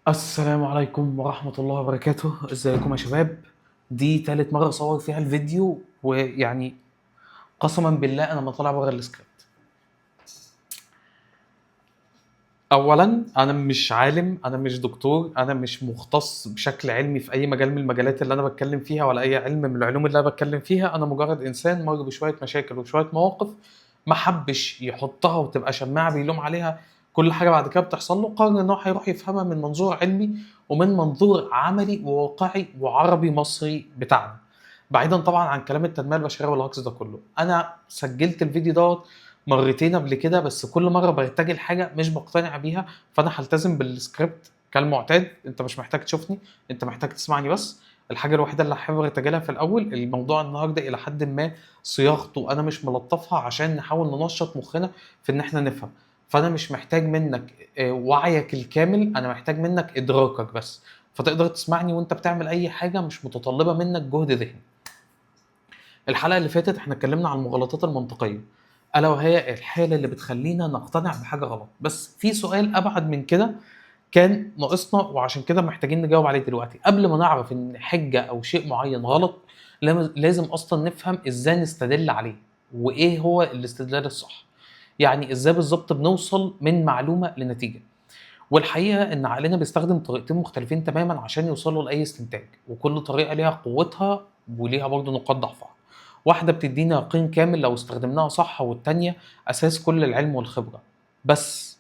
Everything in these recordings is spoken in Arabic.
السلام عليكم ورحمة الله وبركاته. ازيكم يا شباب؟ دي تالت مرة اصور فيها الفيديو، ويعني قسما بالله انا ما طالع بره السكريبت. اولا انا مش عالم، انا مش دكتور، انا مش مختص بشكل علمي في اي مجال من المجالات اللي انا بتكلم فيها، ولا اي علم من العلوم اللي انا بتكلم فيها. انا مجرد انسان مر بشوية مشاكل وشوية مواقف، ما حبش يحطها وتبقى شماعة بيلوم عليها كل حاجة بعد كده بتحصل له. قرر ان هو هيروح يفهمها من منظور علمي ومن منظور عملي وواقعي وعربي مصري بتاعنا، بعيدا طبعا عن كلام التنمية البشرية والهجص ده كله. انا سجلت الفيديو دوت مرتين قبل كده، بس كل مره برتجل حاجه مش بقتنع بيها، فانا هلتزم بالسكريبت كالمعتاد. انت مش محتاج تشوفني، انت محتاج تسمعني بس. الحاجه الوحيده اللي هحب ارتجلها في الاول، الموضوع النهارده الى حد ما صياغته انا مش ملطفها عشان نحاول ننشط مخنا في ان احنا نفهم. فانا مش محتاج منك وعيك الكامل، انا محتاج منك ادراكك بس، فتقدر تسمعني وانت بتعمل اي حاجه مش متطلبه منك جهد ذهني. الحلقه اللي فاتت احنا اتكلمنا عن المغالطات المنطقيه، الا وهي الحاله اللي بتخلينا نقتنع بحاجه غلط. بس في سؤال ابعد من كده كان ناقصنا، وعشان كده محتاجين نجاوب عليه دلوقتي. قبل ما نعرف ان حجه او شيء معين غلط، لازم اصلا نفهم ازاي نستدل عليه، وايه هو الاستدلال الصح. يعني ازاي بالظبط بنوصل من معلومه لنتيجه. والحقيقه ان عقلنا بيستخدم طريقتين مختلفين تماما عشان يوصلوا لاي استنتاج، وكل طريقه ليها قوتها وليها برضه نقاط ضعفها. واحده بتدينا يقين كامل لو استخدمناها صح، والتانيه اساس كل العلم والخبره، بس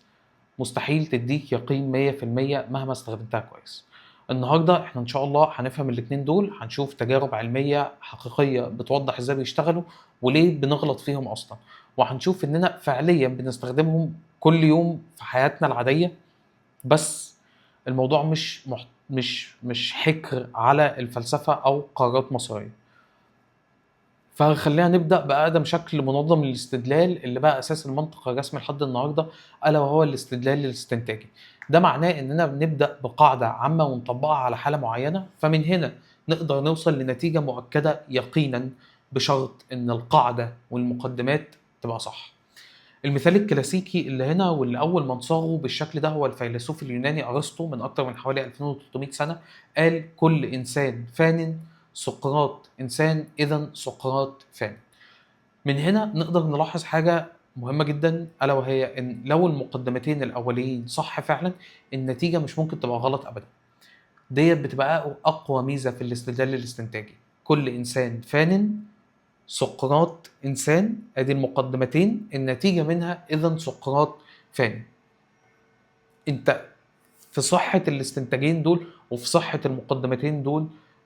مستحيل تديك يقين 100% مهما استخدمتها كويس. النهارده احنا ان شاء الله هنفهم الاتنين دول، هنشوف تجارب علميه حقيقيه بتوضح ازاي بيشتغلوا وليه بنغلط فيهم اصلا، وهنشوف اننا فعليا بنستخدمهم كل يوم في حياتنا العاديه. بس الموضوع مش حكر على الفلسفة أو قرارات مصيرية. فخلينا نبدأ بأقدم شكل منظم للاستدلال اللي بقى أساس المنطق الرسمي لحد النهاردة، ألا وهو الاستدلال الاستنتاجي. ده معناه إننا بنبدأ بقاعدة عامة ونطبقها على حالة معينة، فمن هنا نقدر نوصل لنتيجة مؤكدة يقينا، بشرط إن القاعدة والمقدمات تبقى صح. المثال الكلاسيكي اللي هنا واللي أول من صاغه بالشكل ده هو الفيلسوف اليوناني أرسطو من أكثر من حوالي 2300 سنة. قال: كل إنسان فان، سقراط إنسان، إذا سقراط فان. من هنا نقدر نلاحظ حاجة مهمة جدا، ألا وهي إن لو المقدمتين الأولين صح فعلا، النتيجة مش ممكن تبقى غلط أبدا. ديت بتبقى أقوى ميزة في الاستدلال الاستنتاجي. كل إنسان فان، سقراط إنسان، أدي المقدمتين، النتيجة منها إذا سقراط فاني. أنت في صحة الاستنتاجين دول وفي صحة المقدمتين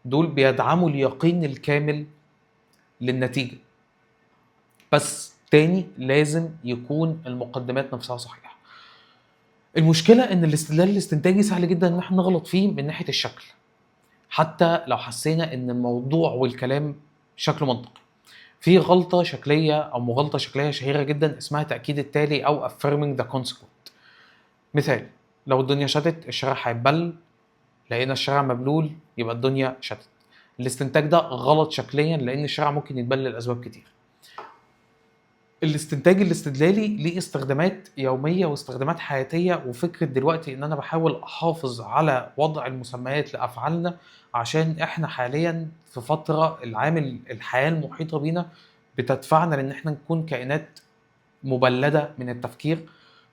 دول بيدعموا اليقين الكامل للنتيجة. بس تاني لازم يكون المقدمات نفسها صحيحة. المشكلة إن الاستدلال الاستنتاجي سهل جدا إن احنا نغلط فيه من ناحية الشكل، حتى لو حسينا إن الموضوع والكلام شكله منطقي. في غلطة شكلية أو مغالطة شكلية شهيرة جدا اسمها تأكيد التالي أو affirming the consequent. مثال: لو الدنيا شتت الشارع هيتبل، لقينا الشارع مبلول يبقى الدنيا شتت. الاستنتاج ده غلط شكليا لأن الشارع ممكن يتبل لأسباب كتير. الاستنتاج الاستدلالي ليه استخدامات يومية واستخدامات حياتية، وفكرة دلوقتي ان انا بحاول احافظ على وضع المسميات لافعالنا عشان احنا حاليا في فترة العامل الحياة المحيطة بينا بتدفعنا لان احنا نكون كائنات مبلدة من التفكير.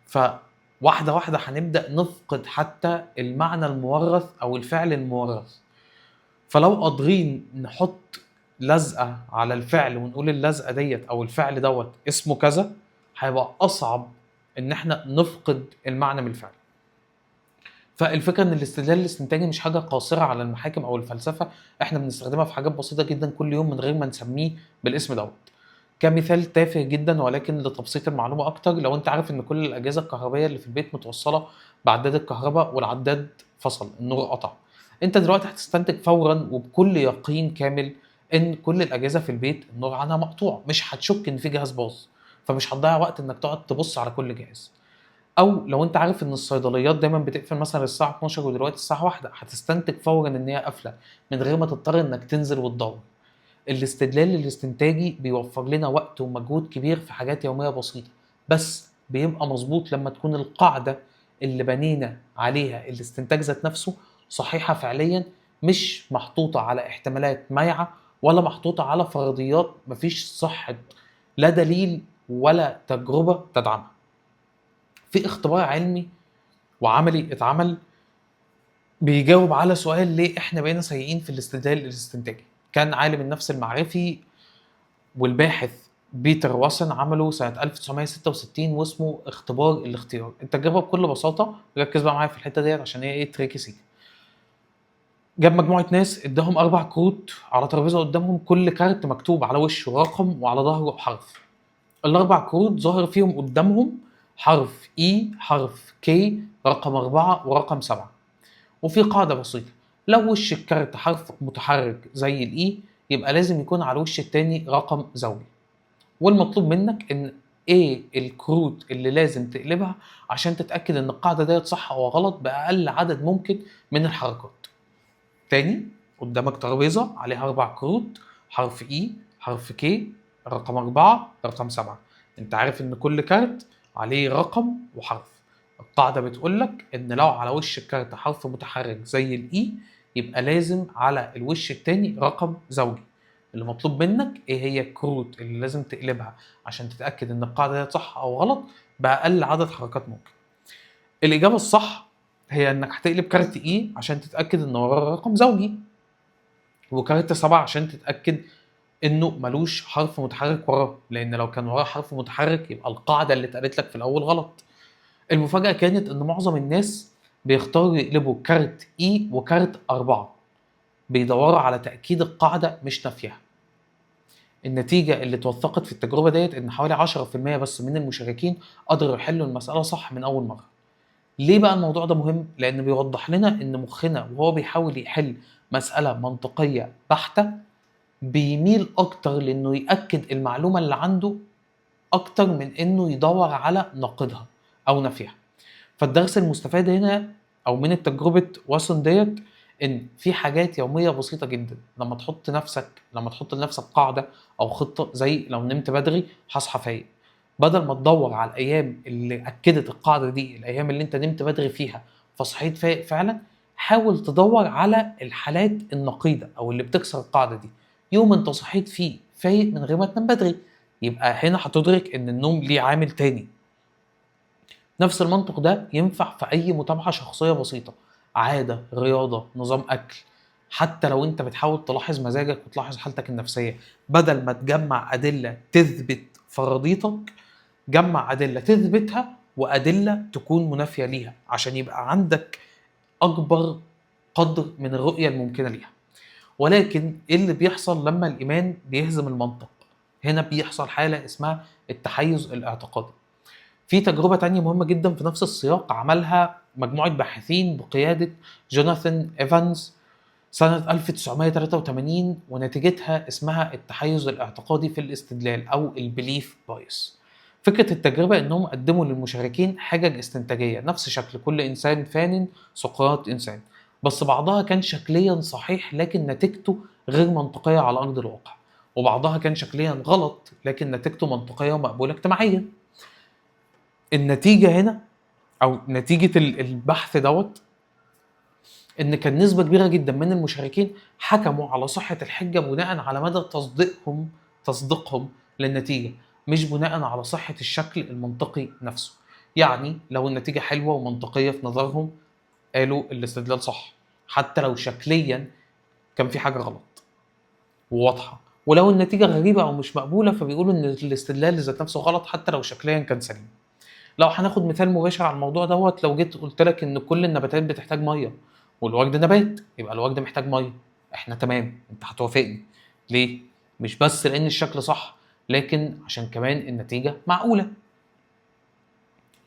فواحدة واحدة هنبدأ نفقد حتى المعنى المورث او الفعل المورث. فلو قادرين نحط لزقة على الفعل ونقول اللزقة ديت أو الفعل دوت اسمه كذا، هيبقى أصعب إن إحنا نفقد المعنى من الفعل. فالفكرة إن الاستدلال الاستنتاجي مش حاجة قاصرة على المحاكم أو الفلسفة، إحنا بنستخدمها في حاجات بسيطة جدا كل يوم من غير ما نسميه بالاسم دوت. كمثال تافه جدا ولكن لتبسيط المعلومة أكتر، لو أنت عارف إن كل الأجهزة الكهربائية اللي في البيت متوصلة بعداد الكهرباء والعداد فصل، النور قطع، أنت دلوقتي هتستنتج فورا وبكل يقين كامل إن كل الأجهزة في البيت النور عنها مقطوع، مش هتشك إن في جهاز باظ، فمش هتضيع وقت إنك تقعد تبص على كل جهاز. أو لو أنت عارف إن الصيدليات دايما بتقفل مثلا الساعة 12 ودلوقتي الساعة 1، هتستنتج فورا إن هي قافلة من غير ما تضطر إنك تنزل وتدور. الاستدلال الاستنتاجي بيوفر لنا وقت ومجهود كبير في حاجات يومية بسيطة، بس بيبقى مظبوط لما تكون القاعدة اللي بنينا عليها الاستنتاج ذات نفسه صحيحة فعليا، مش محطوطة على احتمالات مايعة ولا محطوطة على فرضيات مفيش صحة لا دليل ولا تجربة تدعمها. في اختبار علمي وعملي اتعمل بيجاوب على سؤال ليه احنا بقينا سيئين في الاستدلال الاستنتاجي. كان عالم النفس المعرفي والباحث بيتر واسن عمله سنة 1966 واسمه اختبار الاختيار. التجربة بكل بساطة، ركز بقى معايا في الحتة ديت عشان هي ايه تريكي سيكا. جاب مجموعة ناس اداهم 4 كروت على ترابيزة قدامهم، كل كارت مكتوب على وشه رقم وعلى ظهره حرف. ال4 كروت ظهر فيهم قدامهم حرف اي، حرف كي، رقم 4 ورقم 7. وفي قاعدة بسيطة، لو وش الكارت حرف متحرك زي الاي يبقى لازم يكون على الوش التاني رقم زوجي. والمطلوب منك ان ايه الكروت اللي لازم تقلبها عشان تتأكد ان القاعدة ديت صح او غلط بأقل عدد ممكن من الحركات. تاني، قدامك ترابيزة عليها 4 كروت، حرف اي، حرف كي، رقم 4، رقم 7. انت عارف ان كل كارت عليه رقم وحرف. القاعدة بتقولك ان لو على وش الكارت حرف متحرك زي الاي يبقى لازم على الوش التاني رقم زوجي. اللي مطلوب منك ايه هي الكروت اللي لازم تقلبها عشان تتأكد ان القاعدة دي صح او غلط بأقل عدد حركات ممكن. الإجابة الصح هي انك هتقلب كارت اي عشان تتأكد ان وراه رقم زوجي، وكارت 7 عشان تتأكد انه ملوش حرف متحرك وراه، لان لو كان وراه حرف متحرك يبقى القاعدة اللي اتقالت لك في الاول غلط. المفاجأة كانت ان معظم الناس بيختاروا يقلبوا كارت اي وكارت 4، بيدوروا على تأكيد القاعدة مش نفيها. النتيجة اللي توثقت في التجربة ديت ان حوالي 10% بس من المشاركين قدروا يحلوا المسألة صح من اول مرة. ليه بقى الموضوع ده مهم؟ لان بيوضح لنا ان مخنا وهو بيحاول يحل مسألة منطقية بحتة بيميل اكتر لانه يأكد المعلومة اللي عنده اكتر من انه يدور على نقدها او نفيها. فالدرس المستفاد هنا او من التجربة واسون ديت ان في حاجات يومية بسيطة جدا لما تحط لنفسك قاعدة او خطة، زي لو نمت بدري هصحى فايق، بدل ما تدور على الايام اللي اكدت القاعدة دي، الايام اللي انت نمت بدري فيها فصحيت فايق فعلا، حاول تدور على الحالات النقيضة او اللي بتكسر القاعدة دي. يوم انت صحيت فيه فايق من غير ما تنام بدري، يبقى هنا هتدرك ان النوم ليه عامل تاني. نفس المنطق ده ينفع في أي متابعة شخصية بسيطة، عادة، رياضة، نظام أكل. حتى لو أنت بتحاول تلاحظ مزاجك وتلاحظ حالتك النفسية، بدل ما تجمع أدلة تثبت فرضيتك، جمع أدلة تثبتها وأدلة تكون منافية ليها عشان يبقى عندك أكبر قدر من الرؤية الممكنة ليها. ولكن إيه اللي بيحصل لما الإيمان بيهزم المنطق؟ هنا بيحصل حالة اسمها التحيز الاعتقادي. في تجربة تانية مهمة جدا في نفس السياق عملها مجموعة باحثين بقيادة جوناثان إيفانز سنة 1983، ونتيجتها اسمها التحيز الاعتقادي في الاستدلال أو البليف بايس. فكرة التجربة إنهم قدموا للمشاركين حجج استنتاجية نفس شكل كل إنسان فان سقراط إنسان، بس بعضها كان شكليا صحيح لكن نتيجته غير منطقية على أرض الواقع، وبعضها كان شكليا غلط لكن نتيجته منطقية ومقبولة اجتماعيا. النتيجة هنا أو نتيجة البحث دوت إن كان نسبة كبيرة جدا من المشاركين حكموا على صحة الحجة بناء على مدى تصديقهم للنتيجة، مش بناء على صحة الشكل المنطقي نفسه. يعني لو النتيجة حلوة ومنطقية في نظرهم قالوا الاستدلال صح، حتى لو شكليا كان في حاجة غلط وواضحة. ولو النتيجة غريبة أو مش مقبولة فبيقولوا إن الاستدلال ذات نفسه غلط حتى لو شكليا كان سليم. لو هناخد مثال مباشر على الموضوع دوت، لو جيت قلت لك ان كل النباتات بتحتاج ميه والورد نبات يبقى الورد محتاج ميه، احنا تمام، انت هتوافقني. ليه؟ مش بس لان الشكل صح لكن عشان كمان النتيجه معقوله.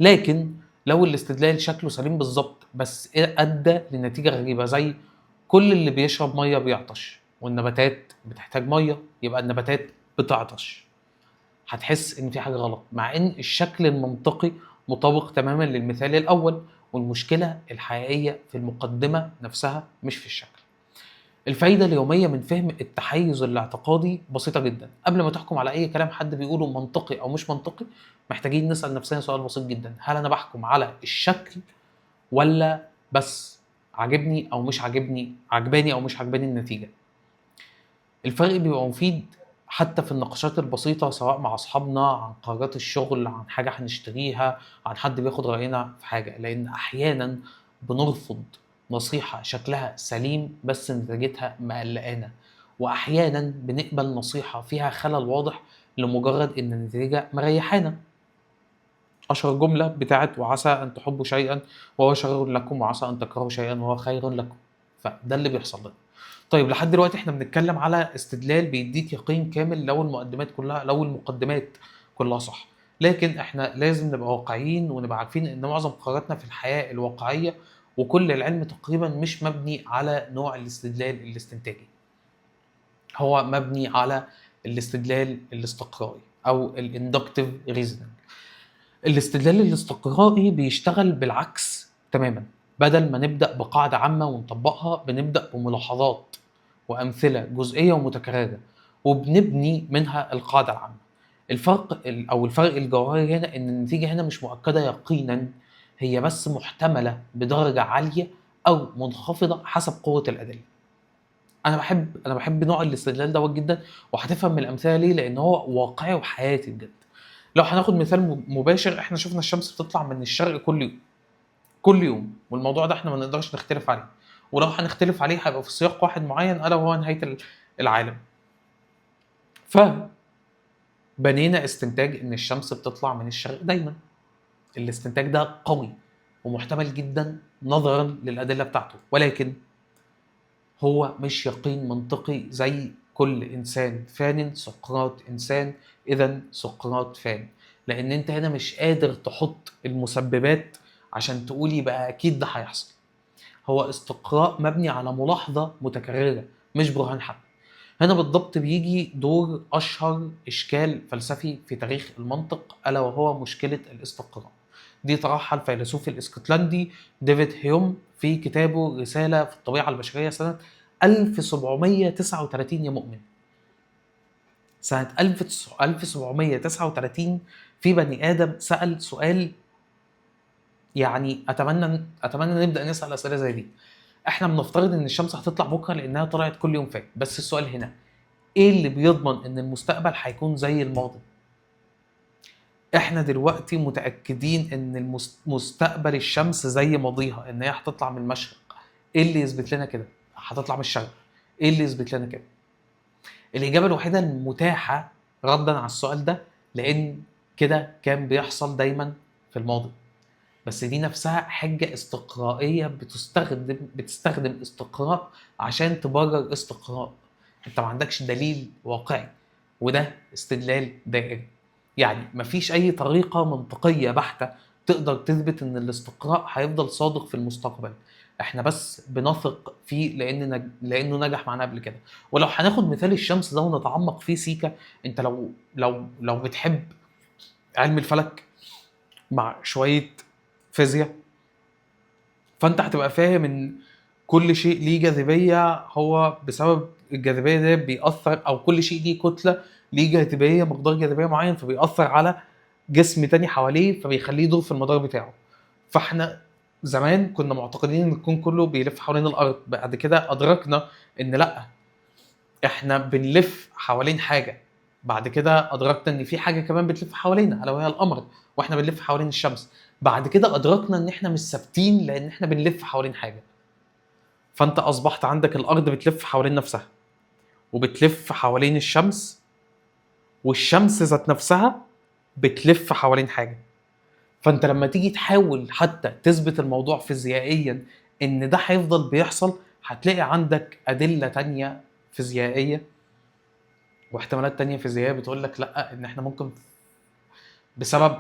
لكن لو الاستدلال شكله سليم بالظبط بس ادى لنتيجه غريبه، زي كل اللي بيشرب ميه بيعطش والنباتات بتحتاج ميه يبقى النباتات بتعطش، هتحس ان في حاجه غلط مع ان الشكل المنطقي مطابق تماما للمثال الاول. والمشكله الحقيقيه في المقدمه نفسها مش في الشكل. الفايده اليوميه من فهم التحيز الاعتقادي بسيطه جدا. قبل ما تحكم على اي كلام حد بيقوله منطقي او مش منطقي، محتاجين نسال نفسنا سؤال بسيط جدا: هل انا بحكم على الشكل ولا بس عاجبني او مش عاجبني، عجباني او مش عجباني النتيجه. الفرق بيبقى مفيد حتى في النقاشات البسيطه، سواء مع اصحابنا عن قرارات الشغل، عن حاجه هنشتريها، عن حد بياخد راينا في حاجه. لان احيانا بنرفض نصيحه شكلها سليم بس نتيجتها مقلقانا، واحيانا بنقبل نصيحه فيها خلل واضح لمجرد ان النتيجه مريحانا. اشهر جمله بتاعت وعسى ان تحبوا شيئا وهو شر لكم، وعسى ان تكرهوا شيئا وهو خير لكم. فده اللي بيحصل لنا. طيب لحد دلوقتي احنا بنتكلم على استدلال بيديك يقين كامل لو المقدمات كلها صح. لكن احنا لازم نبقى واقعيين ونبقى عارفين ان معظم قراراتنا في الحياه الواقعيه وكل العلم تقريبا مش مبني على نوع الاستدلال الاستنتاجي، هو مبني على الاستدلال الاستقرائي او الاندكتيف ريزنينج. الاستدلال الاستقرائي بيشتغل بالعكس تماما. بدل ما نبدأ بقاعدة عامة ونطبقها، بنبدأ بملاحظات وأمثلة جزئية ومتكررة وبنبني منها القاعدة العامة. الفرق الجوهري هنا إن النتيجة هنا مش مؤكدة يقينا، هي بس محتملة بدرجة عالية أو منخفضة حسب قوة الأدلة. أنا بحب نوع الاستدلال دوت جدا، وهتفهم من الأمثلة ليه، لأن هو واقعي وحياتي بجد. لو هناخد مثال مباشر، احنا شفنا الشمس بتطلع من الشرق كل يوم، والموضوع ده احنا ما نقدرش نختلف عليه، ولو هنختلف عليه هيبقى في سياق واحد معين الا وهو نهاية العالم. فبنينا استنتاج ان الشمس بتطلع من الشرق دايما. الاستنتاج ده قوي ومحتمل جدا نظرا للأدلة بتاعته، ولكن هو مش يقين منطقي زي كل إنسان فان سقراط إنسان، إذا سقراط فان. لأن أنت هنا مش قادر تحط المسببات عشان تقولي بقى أكيد ده هيحصل. هو استقراء مبني على ملاحظة متكررة مش برهان حق. هنا بالضبط بيجي دور أشهر إشكال فلسفي في تاريخ المنطق، ألا وهو مشكلة الاستقراء. دي طرحها الفيلسوف الاسكتلندي ديفيد هيوم في كتابه رسالة في الطبيعة البشرية سنة 1739 يا مؤمن. سنة 1739 في بني آدم سأل سؤال، يعني أتمنى نبدأ نسأل أسئلة زي دي. احنا بنفترض ان الشمس هتطلع بكره لانها طلعت كل يوم فات، بس السؤال هنا ايه اللي بيضمن ان المستقبل هيكون زي الماضي؟ احنا دلوقتي متاكدين ان مستقبل الشمس زي ماضيها، ان هي هتطلع من المشرق. ايه اللي يثبت لنا كده؟ هتطلع من الشرق. ايه اللي يثبت لنا كده؟ الاجابه الوحيده المتاحه ردا على السؤال ده، لان كده كان بيحصل دايما في الماضي. بس دي نفسها حجة استقرائية بتستخدم استقراء عشان تبرر استقراء. انت ما عندكش دليل واقعي، وده استدلال دائري. يعني مفيش اي طريقة منطقية بحتة تقدر تثبت ان الاستقراء هيفضل صادق في المستقبل. احنا بس بنثق فيه لانه نجح معانا قبل كده. ولو هناخد مثال الشمس ده ونتعمق فيه سيكا، انت لو بتحب علم الفلك مع شوية فيزياء، فانت هتبقى فاهم ان كل شيء ليه جاذبيه، هو بسبب الجاذبيه دي بيأثر، او كل شيء ليه كتله ليه جاذبيه، مقدار جاذبيه معين، فبيأثر على جسم تاني حواليه فبيخليه يدور في المدار بتاعه. فاحنا زمان كنا معتقدين ان الكون كله بيلف حوالين الارض، بعد كده ادركنا ان لا، احنا بنلف حوالين حاجه. بعد كده ادركنا ان في حاجه كمان بتلف حوالينا الا وهي القمر، واحنا بنلف حوالين الشمس. بعد كده ادركنا ان احنا مش ثابتين لان احنا بنلف حوالين حاجه. فانت اصبحت عندك الارض بتلف حوالين نفسها، وبتلف حوالين الشمس، والشمس ذات نفسها بتلف حوالين حاجه. فانت لما تيجي تحاول حتى تثبت الموضوع فيزيائيا ان ده هيفضل بيحصل، هتلاقي عندك ادله تانية فيزيائيه واحتمالات تانية فيزيائيه بتقول لك لا، ان احنا ممكن بسبب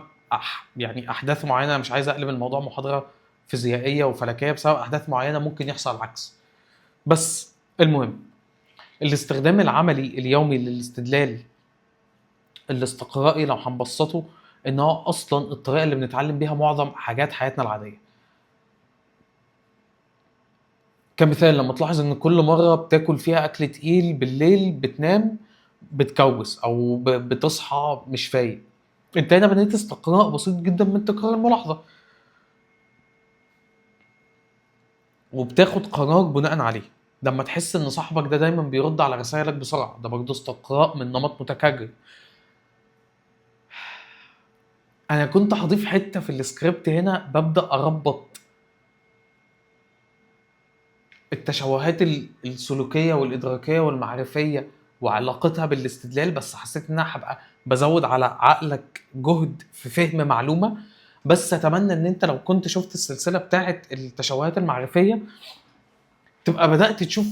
يعني احداث معينه، مش عايز اقلب الموضوع محاضره فيزيائيه وفلكيه، بسبب احداث معينه ممكن يحصل العكس. بس المهم، الاستخدام العملي اليومي للاستدلال الاستقرائي لو هنبسطه ان هو اصلا الطريقه اللي بنتعلم بيها معظم حاجات حياتنا العاديه. كمثال، لما تلاحظ ان كل مره بتاكل فيها اكل تقيل بالليل بتنام بتكوس او بتصحى مش فايق، انت هنا بنيت استقراء بسيط جدا من تكرار الملاحظه. وبتاخد قرار بناء عليه. لما تحس ان صاحبك ده دايما بيرد على رسائلك بسرعه، ده برضه استقراء من نمط متكرر. انا كنت هضيف حته في السكريبت هنا، ببدا اربط التشوهات السلوكيه والادراكيه والمعرفيه وعلاقتها بالاستدلال، بس حسيت ان انا هبقى بزود على عقلك جهد في فهم معلومه. بس اتمنى ان انت لو كنت شفت السلسله بتاعه التشوهات المعرفيه تبقى بدات تشوف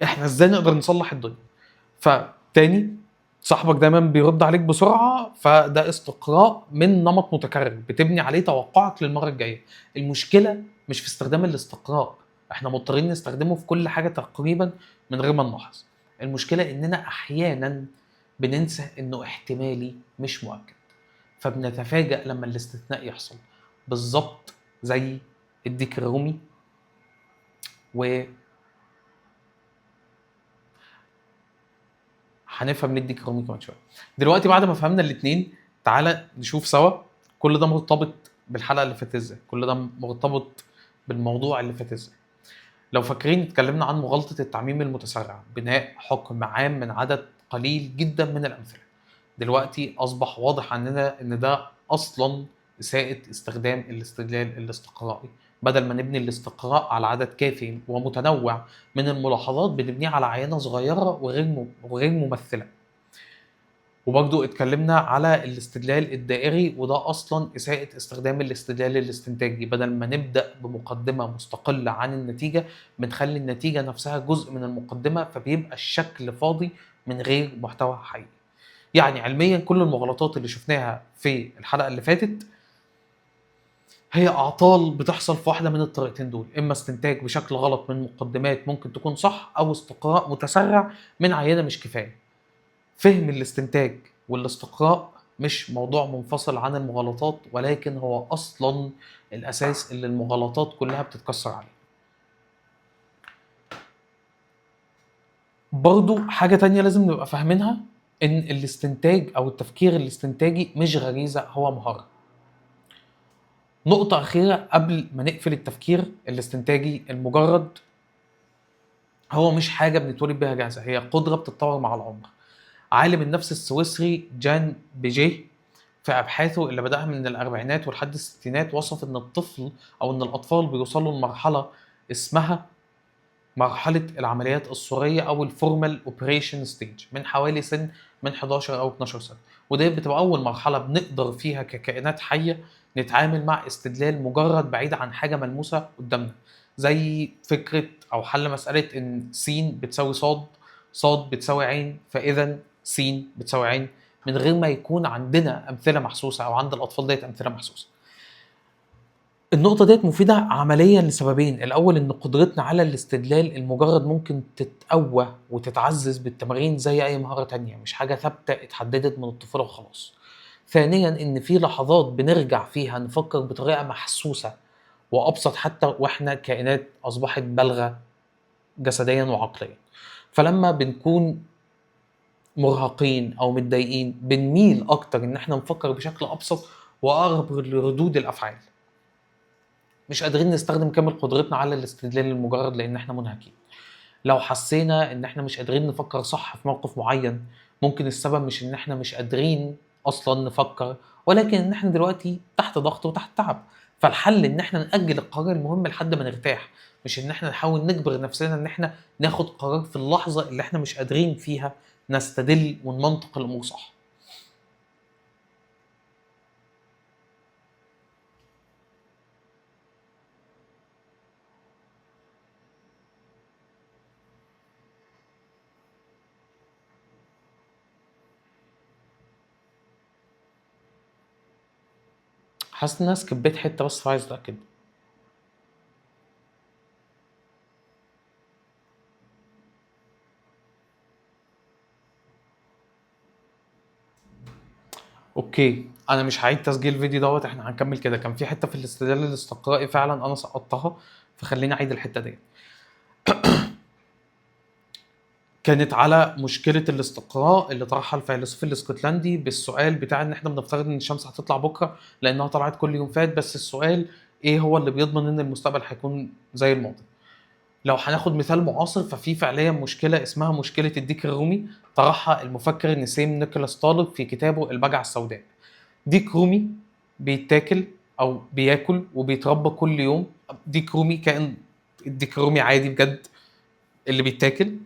احنا ازاي نقدر نصلح الدنيا. فتاني، صاحبك دايما بيرد عليك بسرعه، فده استقراء من نمط متكرر بتبني عليه توقعك للمره الجايه. المشكله مش في استخدام الاستقراء، احنا مضطرين نستخدمه في كل حاجه تقريبا من غير ما نلاحظ. المشكله اننا احيانا بننسى انه احتمالي مش مؤكد، فبنتفاجأ لما الاستثناء يحصل، بالظبط زي الديك الرومي و هنفهم ليه الديك الرومي كمان شويه. دلوقتي بعد ما فهمنا الاثنين، تعالى نشوف سوا كل ده مرتبط بالحلقه اللي فاتت ازاي، كل ده مرتبط بالموضوع اللي فات ازاي. لو فاكرين اتكلمنا عن مغالطه التعميم المتسرع، بناء حكم عام من عدد قليل جدا من الامثله. دلوقتي اصبح واضح عننا ان ده اصلا اساءة استخدام الاستدلال الاستقرائي. بدل ما نبني الاستقراء على عدد كافي ومتنوع من الملاحظات، بنبنيه على عينة صغيرة وغير ممثلة. وبرضو اتكلمنا على الاستدلال الدائري، وده اصلا اساءة استخدام الاستدلال الاستنتاجي. بدل ما نبدأ بمقدمة مستقلة عن النتيجة، بنخلي النتيجة نفسها جزء من المقدمة، فبيبقى الشكل فاضي من غير محتوى حقيقي. يعني علميا كل المغالطات اللي شفناها في الحلقة اللي فاتت هي أعطال بتحصل في واحدة من الطريقتين دول، إما استنتاج بشكل غلط من مقدمات ممكن تكون صح، أو استقراء متسرع من عينة مش كفاية. فهم الاستنتاج والاستقراء مش موضوع منفصل عن المغالطات، ولكن هو أصلا الأساس اللي المغالطات كلها بتتكسر عليه. برضو حاجة تانية لازم نبقى فاهمينها، إن الاستنتاج أو التفكير الاستنتاجي مش غريزة، هو مهارة. نقطة أخيرة قبل ما نقفل التفكير الاستنتاجي المجرد، هو مش حاجة بنتولد بيها جاهزة، هي قدرة بتتطور مع العمر. عالم النفس السويسري جان بيجيه في أبحاثه اللي بدأها من الأربعينات ولحد الستينات وصف إن الطفل أو إن الأطفال بيوصلوا لمرحلة اسمها مرحلة العمليات الصورية أو الفورمال اوبريشن ستيج من حوالي سن من 11 أو 12 سنة. ودي بتبقى أول مرحلة بنقدر فيها ككائنات حية نتعامل مع استدلال مجرد بعيد عن حاجة ملموسة قدامنا، زي فكرة أو حل مسألة إن س بتساوي صاد، صاد بتساوي عين، فإذا س بتساوي عين، من غير ما يكون عندنا أمثلة محسوسة أو عند الأطفال ديت أمثلة محسوسة. النقطة ديت مفيدة عمليا لسببين. الأول إن قدرتنا على الاستدلال المجرد ممكن تتقوى وتتعزز بالتمرين زي أي مهارة تانية، مش حاجة ثابتة اتحددت من الطفولة وخلاص. ثانيا إن في لحظات بنرجع فيها نفكر بطريقة محسوسة وأبسط حتى وإحنا كائنات أصبحت بالغة جسديا وعقليا. فلما بنكون مرهقين أو متضايقين بنميل أكتر إن إحنا نفكر بشكل أبسط وأقرب لردود الأفعال. مش قادرين نستخدم كامل قدرتنا على الاستدلال المجرد لان احنا منهكين. لو حسينا ان احنا مش قادرين نفكر صح في موقف معين، ممكن السبب مش ان احنا مش قادرين اصلا نفكر، ولكن ان احنا دلوقتي تحت ضغط وتحت تعب. فالحل ان احنا نأجل القرار المهم لحد ما نرتاح، مش ان احنا نحاول نجبر نفسنا ان احنا ناخد قرار في اللحظة اللي احنا مش قادرين فيها نستدل ونمنطق الامور صح. حاسس ان انا سكبيت حتة بس عايز اتأكد. اوكي، انا مش هعيد تسجيل الفيديو دوت، احنا هنكمل كده. كان في حته في الاستدلال الاستقرائي فعلا انا سقطتها، فخليني اعيد الحته دي. كانت على مشكله الاستقراء اللي طرحها الفيلسوف الاسكتلندي بالسؤال بتاع ان احنا بنفترض ان الشمس هتطلع بكره لانها طلعت كل يوم فات، بس السؤال ايه هو اللي بيضمن ان المستقبل هيكون زي الماضي؟ لو هناخد مثال معاصر، ففي فعليا مشكله اسمها مشكله الديك الرومي، طرحها المفكر النسيم نيكولاس طالب في كتابه البجعه السوداء. ديك رومي بيتاكل او بياكل وبيتربى كل يوم. ديك رومي كائن، الديك الرومي عادي بجد اللي بيتاكل.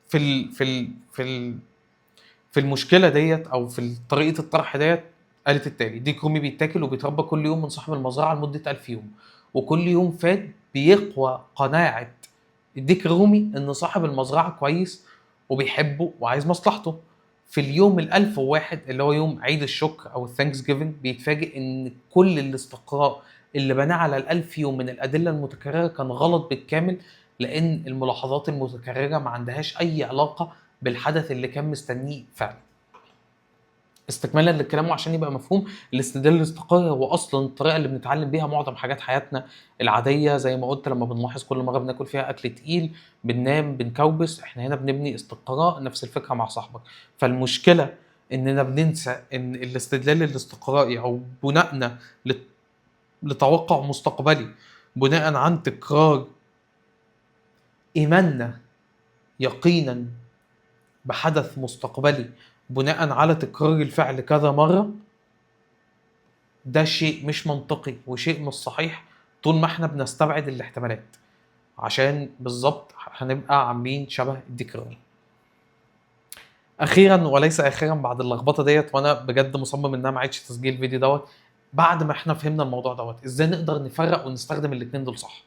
في المشكله ديت او في طريقه الطرح ديت قالت التالي: ديك رومي بيتاكل وبيتربى كل يوم من صاحب المزرعه لمده 1000 يوم، وكل يوم فات بيقوى قناعه الديك الرومي ان صاحب المزرعه كويس وبيحبه وعايز مصلحته. في اليوم ال1001 اللي هو يوم عيد الشكر او الثانكس جيفنج، بيتفاجئ ان كل الاستقراء اللي بناه على ال1000 يوم من الادله المتكرره كان غلط بالكامل، لان الملاحظات المتكرره ما عندهاش اي علاقه بالحدث اللي كان مستنيه فعلا. استكمالا للكلام وعشان يبقى مفهوم، الاستدلال الاستقراري هو اصلا الطريقه اللي بنتعلم بيها معظم حاجات حياتنا العاديه. زي ما قلت، لما بنلاحظ كل مره بناكل فيها اكل تقيل، بننام، بنكوبس، احنا هنا بنبني استقراء. نفس الفكره مع صاحبك. فالمشكله اننا بننسى ان الاستدلال الاستقرائي او بنائنا لتوقع مستقبلي بناء عن تكرار ايماننا يقينا بحدث مستقبلي بناء على تكرار الفعل كذا مرة، ده شيء مش منطقي وشيء مش صحيح طول ما احنا بنستبعد الاحتمالات، عشان بالظبط هنبقى عاملين شبه الديكرار. اخيرا وليس اخيرا، بعد اللخبطه ديت، وانا بجد مصمم انها ما عادش تسجيل الفيديو دوت، بعد ما احنا فهمنا الموضوع دوت ازاي نقدر نفرق ونستخدم الاثنين دول صح.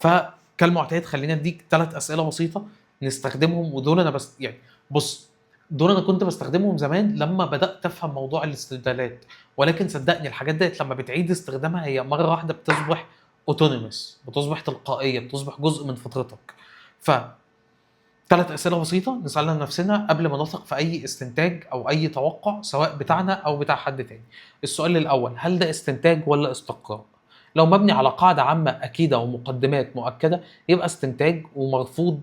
فكالمعتاد خلينا اديك 3 اسئله بسيطه نستخدمهم، ودول انا بس يعني بص، دول انا كنت بستخدمهم زمان لما بدات افهم موضوع الاستدلالات، ولكن صدقني الحاجات ديت لما بتعيد استخدامها هي مره واحده بتصبح اوتونومس، بتصبح تلقائيه، بتصبح جزء من فطرتك. ف 3 أسئلة بسيطة نسألها لنفسنا قبل ما نثق في أي استنتاج أو أي توقع سواء بتاعنا أو بتاع حد تاني. السؤال الأول: هل ده استنتاج ولا استقراء؟ لو مبني على قاعدة عامة أكيدة ومقدمات مؤكدة يبقى استنتاج ومرفوض،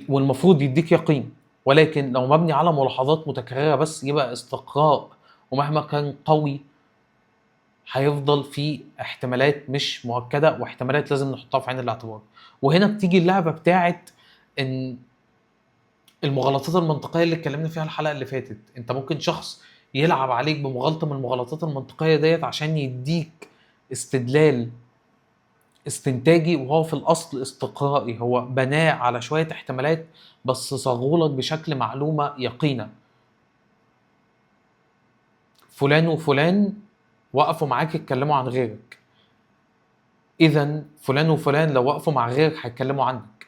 والمفروض يديك يقين. ولكن لو مبني على ملاحظات متكررة بس يبقى استقراء، ومهما كان قوي هيفضل في احتمالات مش مؤكدة واحتمالات لازم نحطها في عين الاعتبار. وهنا بتيجي اللعبة بتاعت ان المغالطات المنطقيه اللي اتكلمنا فيها الحلقه اللي فاتت. انت ممكن شخص يلعب عليك بمغالطه من المغالطات المنطقيه ديت عشان يديك استدلال استنتاجي، وهو في الاصل استقرائي، هو بناه على شويه احتمالات بس صاغولك بشكل معلومه يقينا. فلان وفلان وقفوا معاك يتكلموا عن غيرك، اذا فلان وفلان لو وقفوا مع غيرك هيتكلموا عنك.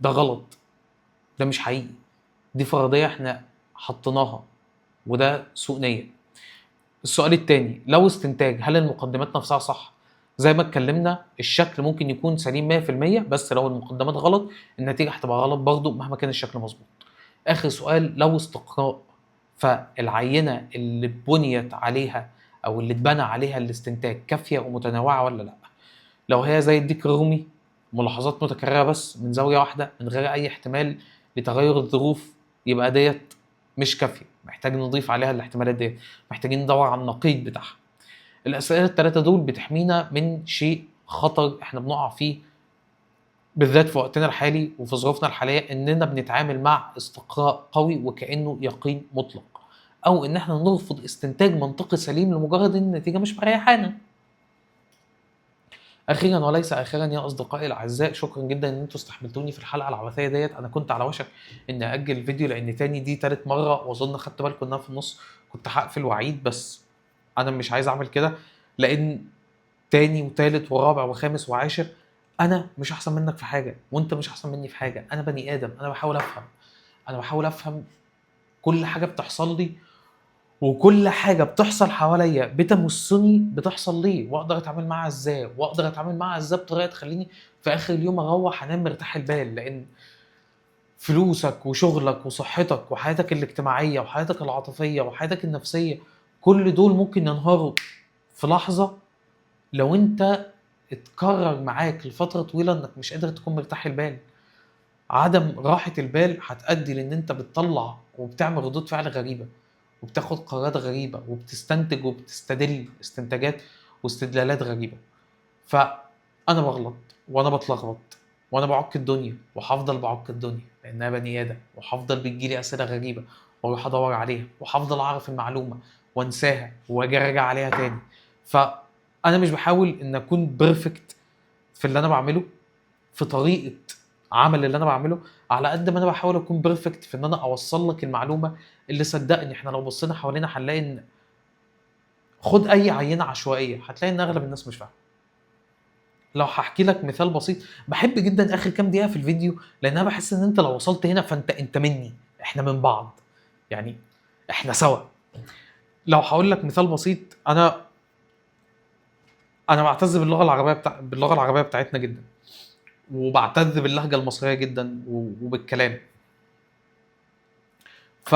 ده غلط، ده مش حقيقي، دي فرضيه احنا حطيناها، وده سوء نيه. السؤال الثاني: لو استنتاج، هل المقدمات نفسها صح؟ زي ما اتكلمنا الشكل ممكن يكون سليم 100%، بس لو المقدمات غلط النتيجة هتبقى غلط برضه مهما كان الشكل مظبوط. آخر سؤال: لو استقراء، فالعينة اللي بنيت عليها أو اللي اتبنى عليها الاستنتاج كافية ومتنوعة ولا لأ؟ لو هي زي الديك الرومي، ملاحظات متكررة بس من زاوية واحدة من غير أي احتمال لتغير الظروف، يبقى ديت مش كافية، محتاج نضيف عليها الاحتمالات ديت، محتاجين ندور على النقيض بتاعها. الأسئلة الثلاثة دول بتحمينا من شيء خطر احنا بنقع فيه بالذات في وقتنا الحالي وفي ظروفنا الحالية، اننا بنتعامل مع استقراء قوي وكأنه يقين مطلق، او ان احنا نرفض استنتاج منطقي سليم لمجرد ان النتيجة مش مريحانا. اخيرا وليس اخيرا يا اصدقائي الاعزاء، شكرا جدا ان انتم استحملتوني في الحلقه العبثيه ديت. انا كنت على وشك ان اجل الفيديو لان تاني دي تالت مره، واظن خدت بالكم انها في النص كنت هقفل واعيد، بس انا مش عايز اعمل كده، لان تاني وتالت ورابع وخامس وعاشر انا مش احسن منك في حاجه وانت مش احسن مني في حاجه. انا بني ادم، انا بحاول افهم، انا بحاول افهم كل حاجه بتحصل لي، وكل حاجه بتحصل حواليا بتمسني بتحصل ليه، واقدر اتعامل معاها ازاي، واقدر اتعامل معاها ازاي بطريقه تخليني في اخر اليوم اروح انام مرتاح البال. لان فلوسك وشغلك وصحتك وحياتك الاجتماعيه وحياتك العاطفيه وحياتك النفسيه كل دول ممكن ينهاروا في لحظه لو انت اتكرر معاك لفتره طويله انك مش قادر تكون مرتاح البال. عدم راحه البال هتؤدي لان انت بتطلع وبتعمل ردود فعل غريبه، وبتاخد قرارات غريبه، وبتستنتج وبتستدل استنتاجات واستدلالات غريبه. فانا بغلط وانا بتلخبط وانا بعك الدنيا، وهفضل بعك الدنيا لانها بني ادم، وهفضل بتجيلي اسئله غريبه واروح ادور عليها، وهفضل اعرف المعلومه وانساها واجي ارجع عليها تاني. فانا مش بحاول ان اكون بيرفكت في اللي انا بعمله، في طريقه عمل اللي انا بعمله، على قد ما انا بحاول اكون بيرفكت في ان انا اوصل لك المعلومه اللي صدقني احنا لو بصينا حوالينا هنلاقي ان خد اي عينه عشوائيه هتلاقي ان اغلب الناس مش فاهمه. لو هحكي لك مثال بسيط، بحب جدا اخر كام دقيقه في الفيديو لان انا بحس ان انت لو وصلت هنا فانت مني، احنا من بعض، يعني احنا سوا. لو هقول لك مثال بسيط، انا بعتز باللغه العربيه باللغه العربيه بتاعتنا جدا، وبعتز باللهجه المصريه جدا وبالكلام. ف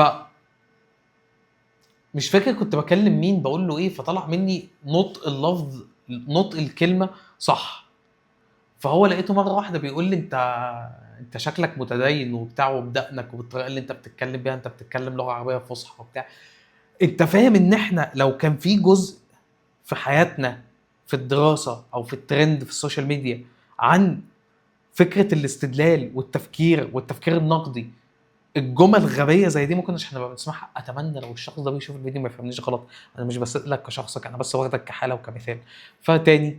مش فاكر كنت بكلم مين بقول له ايه، فطلع مني نطق اللفظ، نطق الكلمه صح. فهو لقيته مره واحده بيقول لي انت شكلك متدين وبتاع، وبدقنك وبالطريقه اللي انت بتتكلم بيها انت بتتكلم لغه عربيه فصحى وبتاع. انت فاهم ان احنا لو كان في جزء في حياتنا، في الدراسه او في الترند في السوشيال ميديا، عن فكره الاستدلال والتفكير النقدي، الجمل غبيه زي دي ما كناش هنبقى بنسمعها. اتمنى لو الشخص ده بيشوف الفيديو ما يفهمنيش غلط، انا مش بسألك كشخصك، انا بس واخدك كحاله وكمثال. فتاني،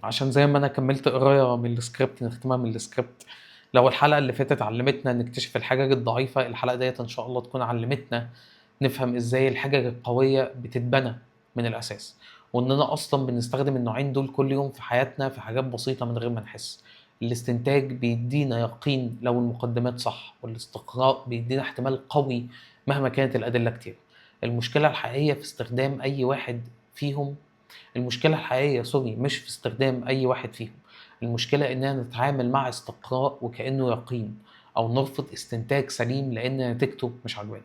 عشان زي ما انا كملت قرايه من السكريبت نختمها من السكريبت، لو الحلقه اللي فاتت علمتنا نكتشف الحاجه الضعيفه، الحلقه ديت ان شاء الله تكون علمتنا نفهم ازاي الحاجه القويه بتتبنى من الاساس، واننا اصلا بنستخدم النوعين دول كل يوم في حياتنا في حاجات بسيطه من غير ما نحس. الاستنتاج بيدينا يقين لو المقدمات صح، والاستقراء بيدينا احتمال قوي مهما كانت الادله كتير. المشكله الحقيقيه في استخدام اي واحد فيهم المشكلة الحقيقية مش في استخدام أي واحد فيهم، المشكلة إننا نتعامل مع استقراء وكأنه يقين، أو نرفض استنتاج سليم لأن نتيجته مش عاجبانا.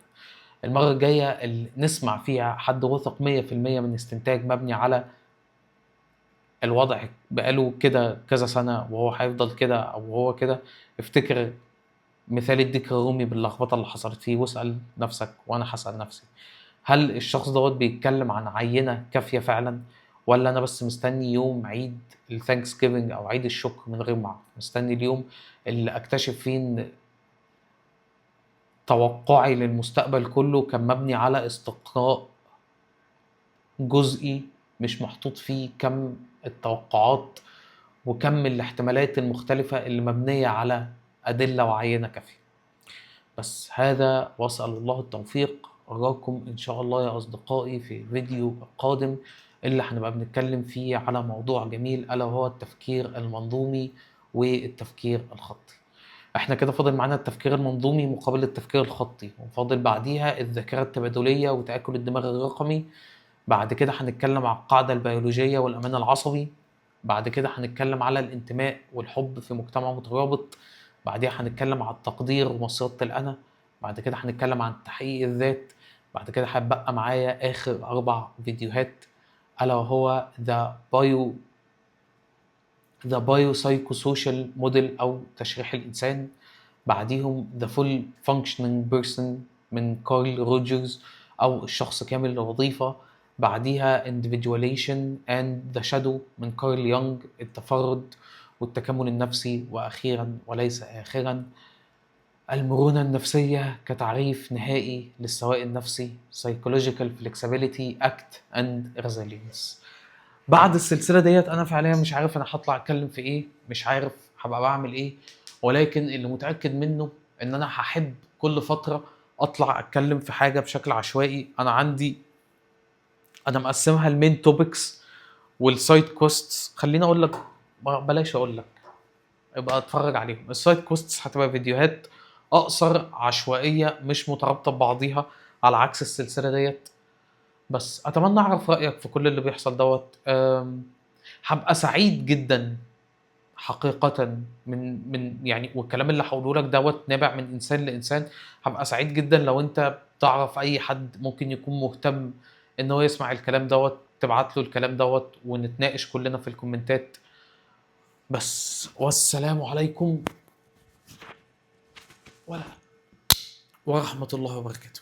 المرة الجاية اللي نسمع فيها حد وثق 100% من استنتاج مبني على الوضع بقاله كده كذا سنة وهو هيفضل كده أو هو كده، افتكر مثال الديك الرومي باللخبطة اللي حصلت فيه، واسأل نفسك وأنا هسأل نفسي، هل الشخص دوت بيتكلم عن عينة كافية فعلا، ولا أنا بس مستني يوم عيد الثانكس جيفنج أو عيد الشكر من غير ما أعرف، مستني اليوم اللي أكتشف فيه إن توقعي للمستقبل كله كان مبني على استقراء جزئي مش محطوط فيه كم التوقعات وكم الاحتمالات المختلفة اللي مبنية على أدلة وعينة كافية. بس هذا وأسأل الله التوفيق. أراكم إن شاء الله يا أصدقائي في فيديو قادم اللي هنبقى بنتكلم فيه على موضوع جميل ألا وهو التفكير المنظومي والتفكير الخطي. احنا كده فاضل معانا التفكير المنظومي مقابل التفكير الخطي، وفاضل بعديها الذاكرة التبادلية وتآكل الدماغ الرقمي. بعد كده هنتكلم على القاعدة البيولوجية والأمان العصبي. بعد كده هنتكلم على الانتماء والحب في مجتمع مترابط. بعدها هنتكلم على التقدير ومصيدة الأنا. بعد كده هنتكلم عن تحقيق الذات. بعد كده هيبقى معايا آخر 4 فيديوهات ألا وهو The Biopsychosocial Model أو تشريح الإنسان. بعديهم The Full Functioning Person من كارل روجرز أو الشخص كامل الوظيفة. بعديها Individuation and the Shadow من كارل يونغ، التفرد والتكامل النفسي. وأخيرا وليس آخرا، المرونة النفسية كتعريف نهائي للسواء النفسي Psychological Flexibility Act and Resilience. بعد السلسلة ديت أنا فعليا مش عارف أنا هطلع أتكلم في إيه، مش عارف هبقى بعمل إيه، ولكن اللي متأكد منه إن أنا هحب كل فترة أطلع أتكلم في حاجة بشكل عشوائي. أنا مقسمها المين توبكس والسايد كوستس. خليني أقول لك، بلاش أقول لك، ابقى اتفرج عليهم. السايد كوستس هتبقى فيديوهات أقصر عشوائية مش مترابطة ببعضيها على عكس السلسلة ديت. بس أتمنى أعرف رأيك في كل اللي بيحصل دوت. هبقى سعيد جدا حقيقة من يعني، والكلام اللي هقوله لك دوت نابع من إنسان لإنسان. هبقى سعيد جدا لو أنت تعرف أي حد ممكن يكون مهتم إن هو يسمع الكلام دوت، تبعت له الكلام دوت ونتناقش كلنا في الكومنتات. بس والسلام عليكم ورحمة الله وبركاته.